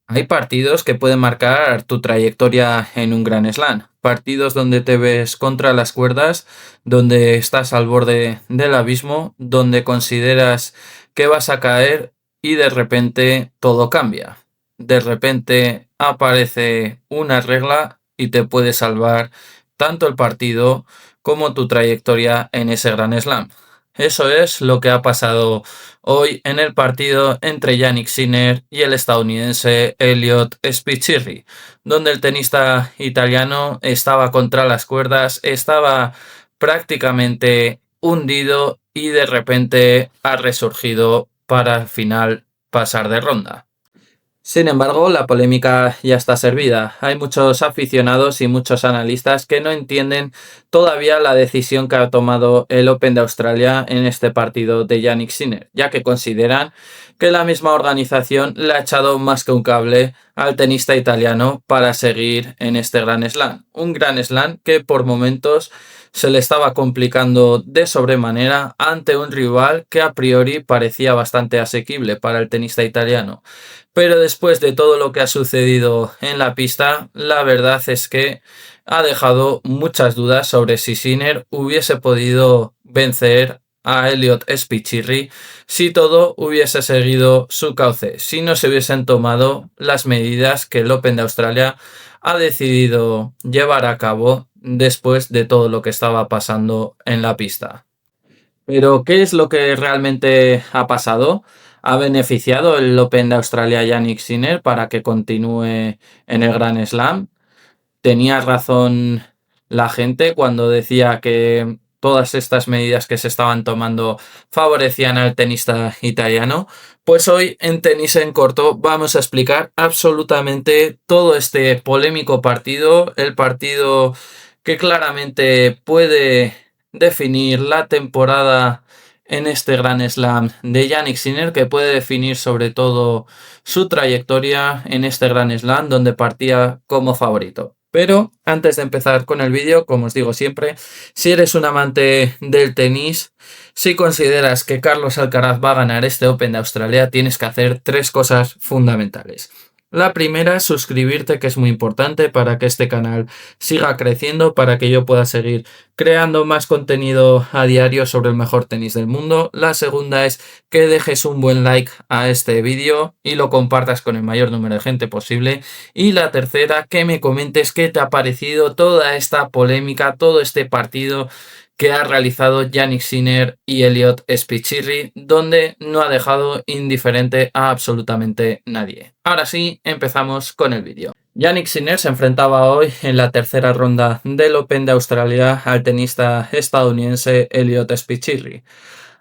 Hay partidos que pueden marcar tu trayectoria en un Grand Slam. Partidos donde te ves contra las cuerdas, donde estás al borde del abismo, donde consideras que vas a caer y de repente todo cambia. De repente aparece una regla y te puede salvar tanto el partido como tu trayectoria en ese Grand Slam. Eso es lo que ha pasado hoy en el partido entre Jannik Sinner y el estadounidense Elliot Spichirri, donde el tenista italiano estaba contra las cuerdas, estaba prácticamente hundido y de repente ha resurgido para al final pasar de ronda. Sin embargo, la polémica ya está servida. Hay muchos aficionados y muchos analistas que no entienden todavía la decisión que ha tomado el Open de Australia en este partido de Jannik Sinner, ya que consideran que la misma organización le ha echado más que un cable al tenista italiano para seguir en este Grand Slam. Un Grand Slam que por momentos se le estaba complicando de sobremanera ante un rival que a priori parecía bastante asequible para el tenista italiano. Pero después de todo lo que ha sucedido en la pista, la verdad es que ha dejado muchas dudas sobre si Sinner hubiese podido vencer a Elliot Spichirri si todo hubiese seguido su cauce, si no se hubiesen tomado las medidas que el Open de Australia ha decidido llevar a cabo después de todo lo que estaba pasando en la pista. Pero, ¿qué es lo que realmente ha pasado? ¿Ha beneficiado el Open de Australia a Jannik Sinner para que continúe en el Grand Slam? ¿Tenía razón la gente cuando decía que todas estas medidas que se estaban tomando favorecían al tenista italiano? Pues hoy en Tenis en Corto vamos a explicar absolutamente todo este polémico partido, el partido que claramente puede definir la temporada en este Grand Slam de Jannik Sinner, que puede definir sobre todo su trayectoria en este Grand Slam donde partía como favorito. Pero antes de empezar con el vídeo, como os digo siempre, si eres un amante del tenis, si consideras que Carlos Alcaraz va a ganar este Open de Australia, tienes que hacer tres cosas fundamentales. La primera, suscribirte, que es muy importante para que este canal siga creciendo, para que yo pueda seguir creando más contenido a diario sobre el mejor tenis del mundo. La segunda es que dejes un buen like a este vídeo y lo compartas con el mayor número de gente posible. Y la tercera, que me comentes qué te ha parecido toda esta polémica, todo este partido que ha realizado Jannik Sinner y Elliot Spichirri, donde no ha dejado indiferente a absolutamente nadie. Ahora sí, empezamos con el vídeo. Jannik Sinner se enfrentaba hoy en la tercera ronda del Open de Australia al tenista estadounidense Elliot Spichirri.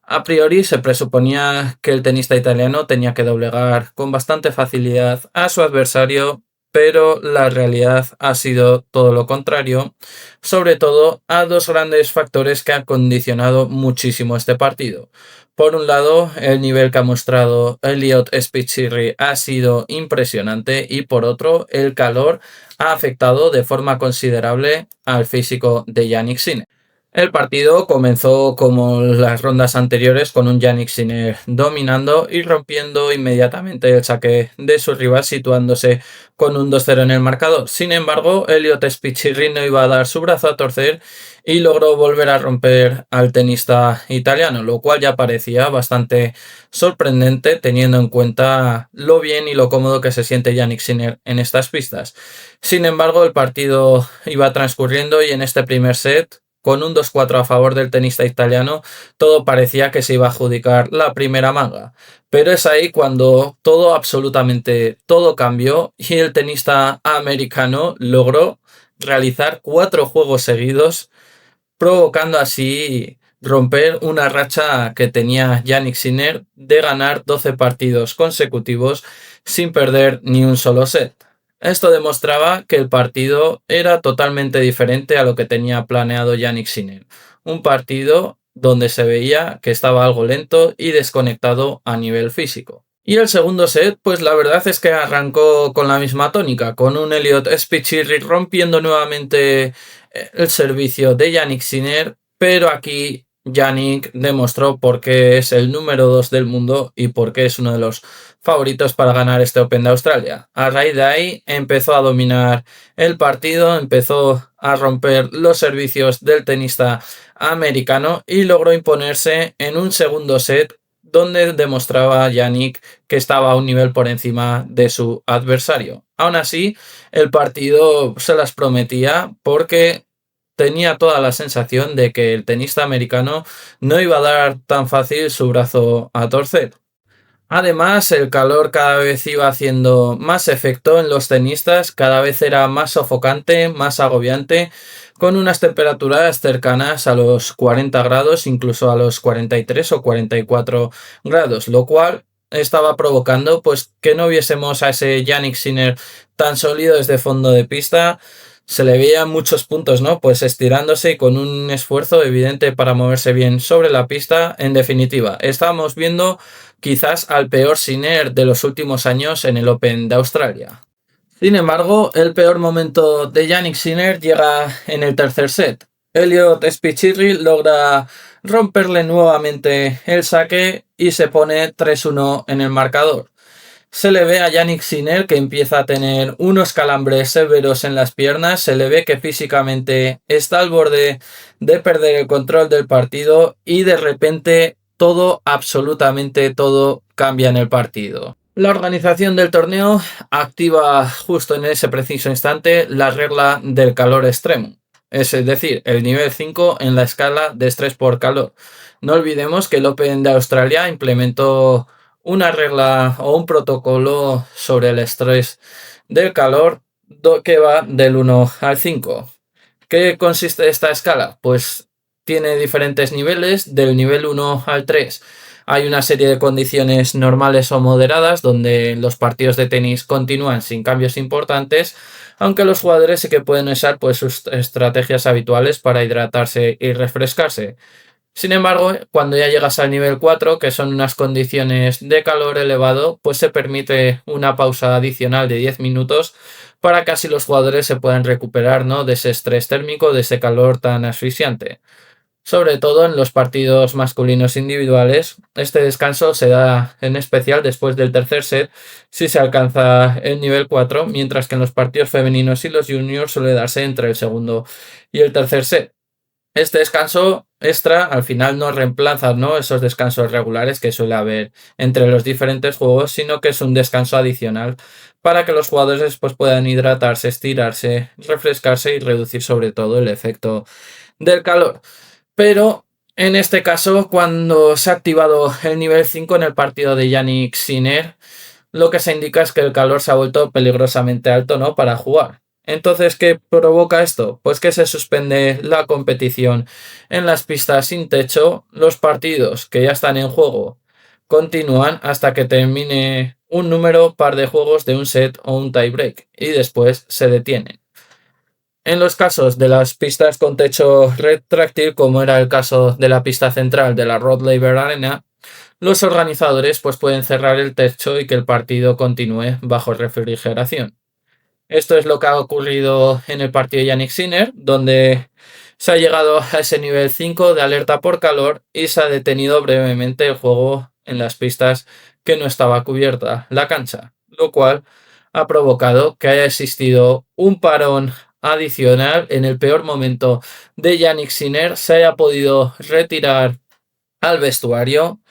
A priori se presuponía que el tenista italiano tenía que doblegar con bastante facilidad a su adversario, pero la realidad ha sido todo lo contrario, sobre todo a dos grandes factores que han condicionado muchísimo este partido. Por un lado, el nivel que ha mostrado Elliot Spichirri ha sido impresionante y por otro, el calor ha afectado de forma considerable al físico de Jannik Sinner. El partido comenzó como las rondas anteriores con un Jannik Sinner dominando y rompiendo inmediatamente el saque de su rival, situándose con un 2-0 en el marcador. Sin embargo, Elliot Spichirri no iba a dar su brazo a torcer y logró volver a romper al tenista italiano, lo cual ya parecía bastante sorprendente teniendo en cuenta lo bien y lo cómodo que se siente Jannik Sinner en estas pistas. Sin embargo, el partido iba transcurriendo y en este primer set, con un 2-4 a favor del tenista italiano, todo parecía que se iba a adjudicar la primera manga. Pero es ahí cuando todo, absolutamente todo cambió y el tenista americano logró realizar 4 juegos seguidos, provocando así romper una racha que tenía Jannik Sinner de ganar 12 partidos consecutivos sin perder ni un solo set. Esto demostraba que el partido era totalmente diferente a lo que tenía planeado Jannik Sinner. Un partido donde se veía que estaba algo lento y desconectado a nivel físico. Y el segundo set, pues la verdad es que arrancó con la misma tónica, con un Elliot Spichirri rompiendo nuevamente el servicio de Jannik Sinner, pero aquí Yannick demostró por qué es el número 2 del mundo y por qué es uno de los favoritos para ganar este Open de Australia. A raíz de ahí empezó a dominar el partido, empezó a romper los servicios del tenista americano y logró imponerse en un segundo set donde demostraba Yannick que estaba a un nivel por encima de su adversario. Aún así, el partido se las prometía porque tenía toda la sensación de que el tenista americano no iba a dar tan fácil su brazo a torcer. Además, el calor cada vez iba haciendo más efecto en los tenistas, cada vez era más sofocante, más agobiante, con unas temperaturas cercanas a los 40 grados, incluso a los 43 o 44 grados, lo cual estaba provocando pues que no viésemos a ese Jannik Sinner tan sólido desde fondo de pista. Se le veían muchos puntos, ¿no? Pues estirándose y con un esfuerzo evidente para moverse bien sobre la pista. En definitiva, estábamos viendo quizás al peor Sinner de los últimos años en el Open de Australia. Sin embargo, el peor momento de Jannik Sinner llega en el tercer set. Elliot Spichirri logra romperle nuevamente el saque y se pone 3-1 en el marcador. Se le ve a Jannik Sinner que empieza a tener unos calambres severos en las piernas, se le ve que físicamente está al borde de perder el control del partido y de repente todo, absolutamente todo, cambia en el partido. La organización del torneo activa justo en ese preciso instante la regla del calor extremo, es decir, el nivel 5 en la escala de estrés por calor. No olvidemos que el Open de Australia implementó una regla o un protocolo sobre el estrés del calor que va del 1 al 5. ¿Qué consiste esta escala? Pues tiene diferentes niveles, del nivel 1 al 3. Hay una serie de condiciones normales o moderadas donde los partidos de tenis continúan sin cambios importantes, aunque los jugadores sí que pueden usar pues, sus estrategias habituales para hidratarse y refrescarse. Sin embargo, cuando ya llegas al nivel 4, que son unas condiciones de calor elevado, pues se permite una pausa adicional de 10 minutos para que así los jugadores se puedan recuperar, ¿no?, de ese estrés térmico, de ese calor tan asfixiante. Sobre todo en los partidos masculinos individuales, este descanso se da en especial después del tercer set si se alcanza el nivel 4, mientras que en los partidos femeninos y los juniors suele darse entre el segundo y el tercer set. Este descanso extra al final no reemplaza, ¿no?, esos descansos regulares que suele haber entre los diferentes juegos, sino que es un descanso adicional para que los jugadores pues, puedan hidratarse, estirarse, refrescarse y reducir sobre todo el efecto del calor. Pero en este caso, cuando se ha activado el nivel 5 en el partido de Jannik Sinner, lo que se indica es que el calor se ha vuelto peligrosamente alto, ¿no?, para jugar. Entonces, ¿qué provoca esto? Pues que se suspende la competición en las pistas sin techo. Los partidos que ya están en juego continúan hasta que termine un número par de juegos de un set o un tiebreak y después se detienen. En los casos de las pistas con techo retráctil, como era el caso de la pista central de la Rod Laver Arena, los organizadores pues, pueden cerrar el techo y que el partido continúe bajo refrigeración. Esto es lo que ha ocurrido en el partido de Jannik Sinner, donde se ha llegado a ese nivel 5 de alerta por calor y se ha detenido brevemente el juego en las pistas que no estaba cubierta la cancha, lo cual ha provocado que haya existido un parón adicional en el peor momento de Jannik Sinner, se haya podido retirar al vestuario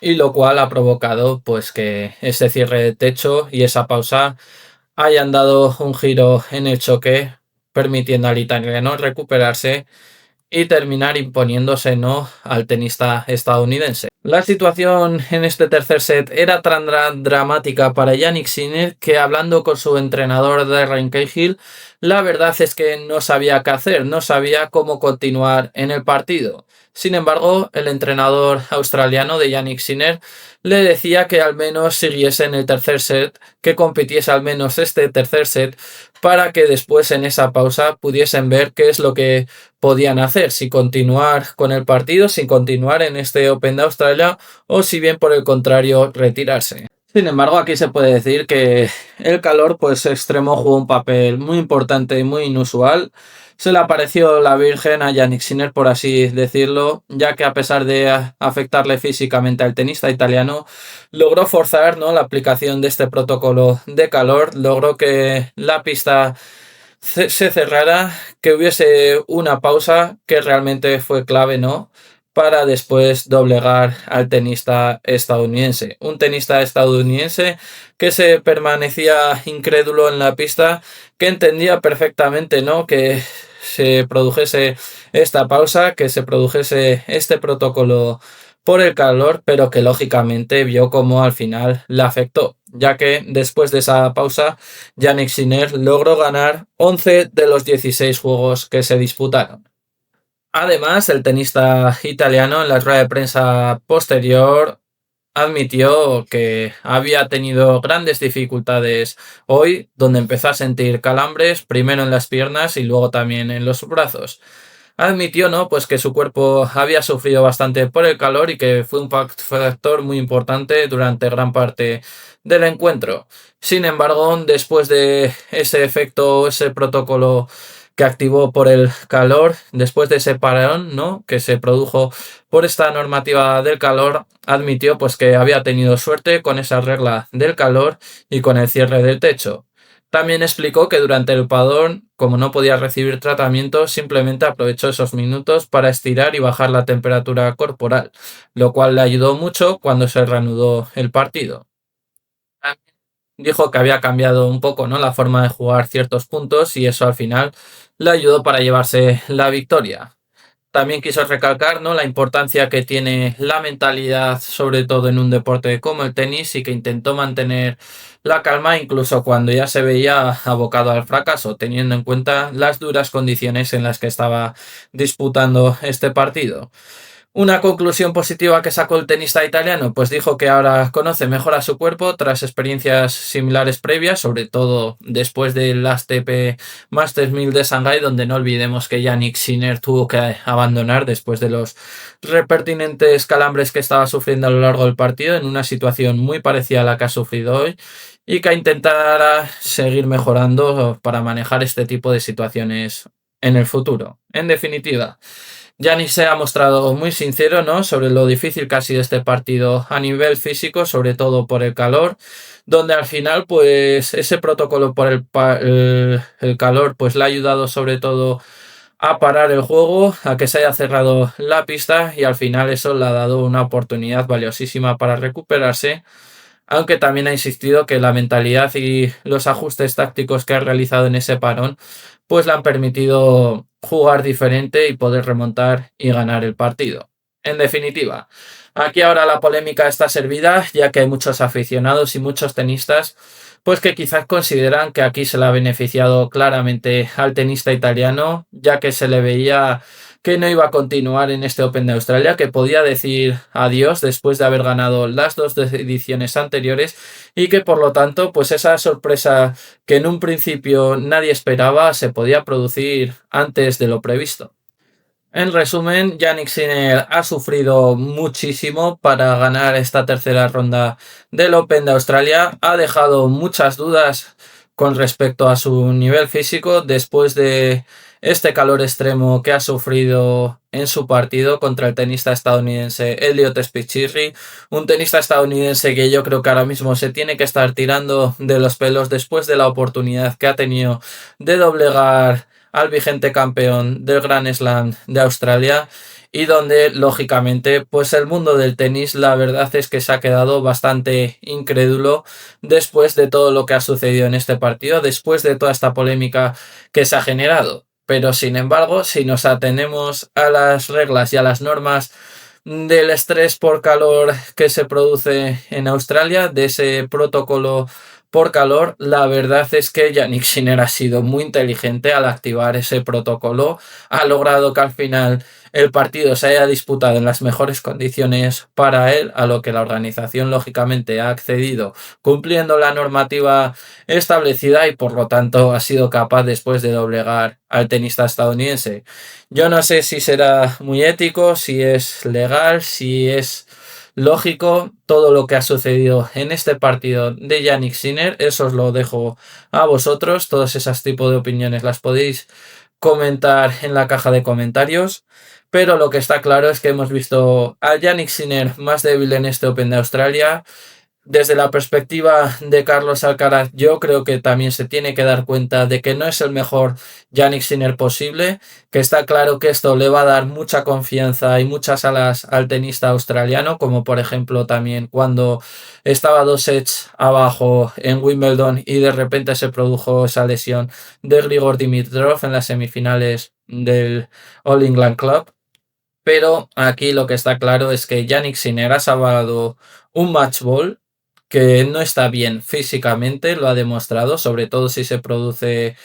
y lo cual ha provocado pues que ese cierre de techo y esa pausa hayan dado un giro en el choque, permitiendo al italiano recuperarse y terminar imponiéndose, ¿no?, al tenista estadounidense. La situación en este tercer set era tan dramática para Jannik Sinner que, hablando con su entrenador Darren Cahill, la verdad es que no sabía qué hacer, no sabía cómo continuar en el partido. Sin embargo, el entrenador australiano de Jannik Sinner le decía que al menos siguiese en el tercer set, que compitiese al menos este tercer set, para que después en esa pausa pudiesen ver qué es lo que podían hacer, si continuar con el partido, si continuar en este Open de Australia o si bien por el contrario retirarse. Sin embargo, aquí se puede decir que el calor pues extremo jugó un papel muy importante y muy inusual. Se le apareció la Virgen a Yannick Sinner, por así decirlo, ya que a pesar de afectarle físicamente al tenista italiano, logró forzar, ¿no?, la aplicación de este protocolo de calor, logró que la pista se cerrara, que hubiese una pausa que realmente fue clave, ¿no?, para después doblegar al tenista estadounidense. Un tenista estadounidense que se permanecía incrédulo en la pista, que entendía perfectamente, ¿no?, que se produjese esta pausa, que se produjese este protocolo por el calor, pero que lógicamente vio cómo al final le afectó, ya que después de esa pausa Jannik Sinner logró ganar 11 de los 16 juegos que se disputaron. Además, el tenista italiano en la rueda de prensa posterior admitió que había tenido grandes dificultades hoy, donde empezó a sentir calambres, primero en las piernas y luego también en los brazos. Admitió, ¿no?, pues que su cuerpo había sufrido bastante por el calor y que fue un factor muy importante durante gran parte del encuentro. Sin embargo, después de ese efecto, ese protocolo que activó por el calor, después de ese parón, ¿no?, que se produjo por esta normativa del calor, admitió pues que había tenido suerte con esa regla del calor y con el cierre del techo. También explicó que durante el padrón, como no podía recibir tratamiento, simplemente aprovechó esos minutos para estirar y bajar la temperatura corporal, lo cual le ayudó mucho cuando se reanudó el partido. Dijo que había cambiado un poco, ¿no?, la forma de jugar ciertos puntos y eso al final le ayudó para llevarse la victoria. También quiso recalcar, ¿no?, la importancia que tiene la mentalidad, sobre todo en un deporte como el tenis, y que intentó mantener la calma incluso cuando ya se veía abocado al fracaso, teniendo en cuenta las duras condiciones en las que estaba disputando este partido. Una conclusión positiva que sacó el tenista italiano, pues dijo que ahora conoce mejor a su cuerpo tras experiencias similares previas, sobre todo después del ATP Masters 1000 de Shanghái, donde no olvidemos que Yannick Sinner tuvo que abandonar después de los repertinentes calambres que estaba sufriendo a lo largo del partido, en una situación muy parecida a la que ha sufrido hoy, y que intentará seguir mejorando para manejar este tipo de situaciones en el futuro. En definitiva, Giannis se ha mostrado muy sincero, ¿no?, sobre lo difícil que ha sido este partido a nivel físico, sobre todo por el calor, donde al final, pues, ese protocolo por el calor, pues, le ha ayudado sobre todo a parar el juego, a que se haya cerrado la pista y al final eso le ha dado una oportunidad valiosísima para recuperarse, aunque también ha insistido que la mentalidad y los ajustes tácticos que ha realizado en ese parón pues le han permitido jugar diferente y poder remontar y ganar el partido. En definitiva, aquí ahora la polémica está servida, ya que hay muchos aficionados y muchos tenistas pues que quizás consideran que aquí se le ha beneficiado claramente al tenista italiano, ya que se le veía que no iba a continuar en este Open de Australia, que podía decir adiós después de haber ganado las dos ediciones anteriores y que por lo tanto pues esa sorpresa que en un principio nadie esperaba se podía producir antes de lo previsto. En resumen, Yannick Sinner ha sufrido muchísimo para ganar esta tercera ronda del Open de Australia. Ha dejado muchas dudas con respecto a su nivel físico después de este calor extremo que ha sufrido en su partido contra el tenista estadounidense Elliot Spichirri, un tenista estadounidense que yo creo que ahora mismo se tiene que estar tirando de los pelos después de la oportunidad que ha tenido de doblegar al vigente campeón del Grand Slam de Australia, y donde lógicamente pues el mundo del tenis la verdad es que se ha quedado bastante incrédulo después de todo lo que ha sucedido en este partido, después de toda esta polémica que se ha generado. Pero sin embargo, si nos atenemos a las reglas y a las normas del estrés por calor que se produce en Australia, de ese protocolo por calor, la verdad es que Yannick Sinner ha sido muy inteligente al activar ese protocolo, ha logrado que al final el partido se haya disputado en las mejores condiciones para él, a lo que la organización lógicamente ha accedido cumpliendo la normativa establecida y por lo tanto ha sido capaz después de doblegar al tenista estadounidense. Yo no sé si será muy ético, si es legal, si es lógico todo lo que ha sucedido en este partido de Jannik Sinner. Eso os lo dejo a vosotros. Todos esos tipos de opiniones las podéis comentar en la caja de comentarios. Pero lo que está claro es que hemos visto a Jannik Sinner más débil en este Open de Australia. Desde la perspectiva de Carlos Alcaraz, yo creo que también se tiene que dar cuenta de que no es el mejor Jannik Sinner posible, que está claro que esto le va a dar mucha confianza y muchas alas al tenista australiano, como por ejemplo también cuando estaba 2 sets abajo en Wimbledon y de repente se produjo esa lesión de Grigor Dimitrov en las semifinales del All England Club. Pero aquí lo que está claro es que Jannik Sinner ha salvado un match ball que no está bien físicamente, lo ha demostrado, sobre todo si se produce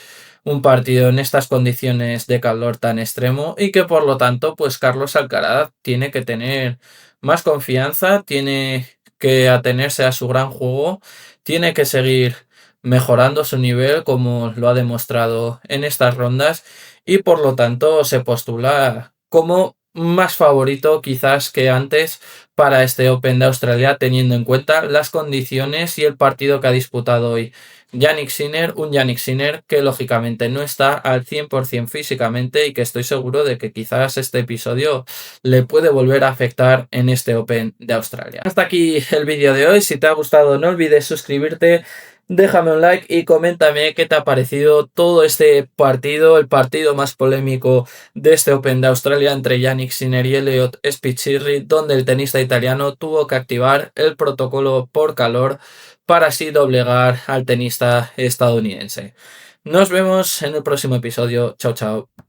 un partido en estas condiciones de calor tan extremo, y que por lo tanto pues Carlos Alcaraz tiene que tener más confianza, tiene que atenerse a su gran juego, tiene que seguir mejorando su nivel como lo ha demostrado en estas rondas, y por lo tanto se postula como más favorito quizás que antes para este Open de Australia, teniendo en cuenta las condiciones y el partido que ha disputado hoy Jannik Sinner, un Jannik Sinner que lógicamente no está al 100% físicamente, y que estoy seguro de que quizás este episodio le puede volver a afectar en este Open de Australia. Hasta aquí el vídeo de hoy. Si te ha gustado, no olvides suscribirte, déjame un like y coméntame qué te ha parecido todo este partido, el partido más polémico de este Open de Australia entre Jannik Sinner y Elliot Spichirri, donde el tenista italiano tuvo que activar el protocolo por calor para así doblegar al tenista estadounidense. Nos vemos en el próximo episodio. Chao, chao.